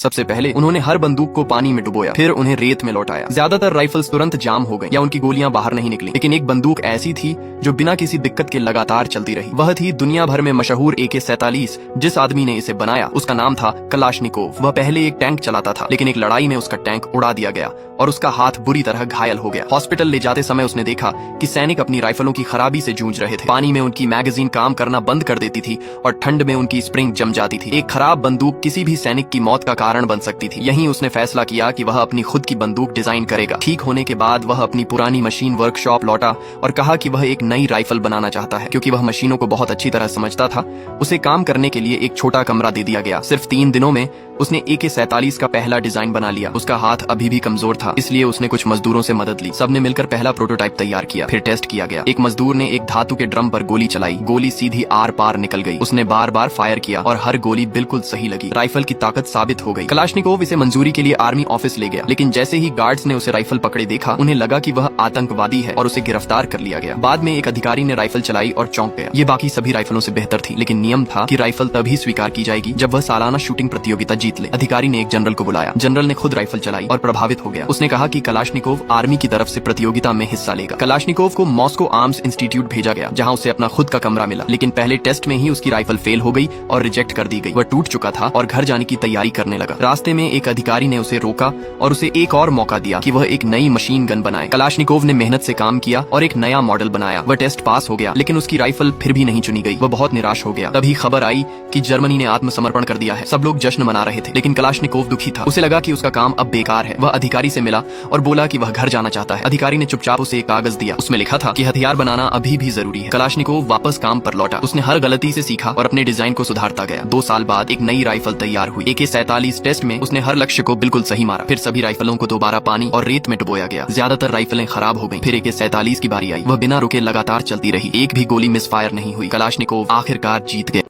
सबसे पहले उन्होंने हर बंदूक को पानी में डुबोया, फिर उन्हें रेत में लौटाया। ज्यादातर राइफल्स तुरंत जाम हो गई या उनकी गोलियां बाहर नहीं निकली, लेकिन एक बंदूक ऐसी थी जो बिना किसी दिक्कत के लगातार चलती रही। वह थी दुनिया भर में मशहूर AK-47। जिस आदमी ने इसे बनाया उसका नाम था कलाशनिकोव। वह पहले एक टैंक चलाता था, लेकिन एक लड़ाई में उसका टैंक उड़ा दिया गया और उसका हाथ बुरी तरह घायल हो गया। हॉस्पिटल ले जाते समय उसने देखा कि सैनिक अपनी राइफलों की खराबी से जूझ रहे थे। पानी में उनकी मैगजीन काम करना बंद कर देती थी और ठंड में उनकी स्प्रिंग जम जाती थी। एक खराब बंदूक किसी भी सैनिक की मौत का कारण बन सकती थी। यहीं उसने फैसला किया कि वह अपनी खुद की बंदूक डिजाइन करेगा। ठीक होने के बाद वह अपनी पुरानी मशीन वर्कशॉप लौटा और कहा कि वह एक नई राइफल बनाना चाहता है। क्योंकि वह मशीनों को बहुत अच्छी तरह समझता था, उसे काम करने के लिए एक छोटा कमरा दे दिया गया। सिर्फ 3 दिनों में उसने AK-47 का पहला डिजाइन बना लिया। उसका हाथ अभी भी कमजोर था, इसलिए उसने कुछ मजदूरों से मदद ली। सबने मिलकर पहला प्रोटोटाइप तैयार किया, फिर टेस्ट किया गया। एक मजदूर ने एक धातु के ड्रम पर गोली चलाई, गोली सीधी आर पार निकल गई। उसने बार बार फायर किया और हर गोली बिल्कुल सही लगी। राइफल की ताकत साबित हो गई। कलाशनिकोव इसे मंजूरी के लिए आर्मी ऑफिस ले गया, लेकिन जैसे ही गार्ड्स ने उसे राइफल पकड़े देखा, उन्हें लगा कि वह आतंकवादी है और उसे गिरफ्तार कर लिया गया। बाद में एक अधिकारी ने राइफल चलाई और चौंक गया। ये बाकी सभी राइफलों से बेहतर थी, लेकिन नियम था कि राइफल तभी स्वीकार की जाएगी जब वह सालाना शूटिंग प्रतियोगिता जीत ले। अधिकारी ने एक जनरल को बुलाया। जनरल ने खुद राइफल चलाई और प्रभावित हो गया। उसने कहा कि कलाशनिकोव आर्मी की तरफ से प्रतियोगिता में हिस्सा लेगा। कलाशनिकोव को मॉस्को आर्म्स इंस्टीट्यूट भेजा गया, जहां उसे अपना खुद का कमरा मिला। लेकिन पहले टेस्ट में ही उसकी राइफल फेल हो गई और रिजेक्ट कर दी गई। वह टूट चुका था और घर जाने की तैयारी करने लगा। रास्ते में एक अधिकारी ने उसे रोका और उसे एक और मौका दिया कि वह एक नई मशीन गन बनाए। कलाशनिकोव ने मेहनत से काम किया और एक नया मॉडल बनाया। वह टेस्ट पास हो गया, लेकिन उसकी राइफल फिर भी नहीं चुनी गई। वह बहुत निराश हो गया। तभी खबर आई कि जर्मनी ने आत्मसमर्पण कर दिया है। सब लोग जश्न मना रहे थे, लेकिन कलाशनिकोव दुखी था। उसे लगा कि उसका काम अब बेकार है। वह अधिकारी से मिला और बोला कि वह घर जाना चाहता है। अधिकारी ने चुपचाप उसे एक कागज दिया। उसमें लिखा था कि हथियार बनाना अभी भी जरूरी है। कलाशनिकोव वापस काम पर लौटा। उसने हर गलती से सीखा और अपने डिजाइन को सुधारता गया। 2 साल बाद एक नई राइफल तैयार हुई। AK-47 टेस्ट में उसने हर लक्ष्य को बिल्कुल सही मारा। फिर सभी राइफलों को दोबारा पानी और रेत में डुबोया गया। ज्यादातर राइफलें खराब हो गईं। फिर AK-47 की बारी आई। वह बिना रुके लगातार चलती रही। एक भी गोली मिस फायर नहीं हुई। कलाशनिकोव आखिरकार जीत गया।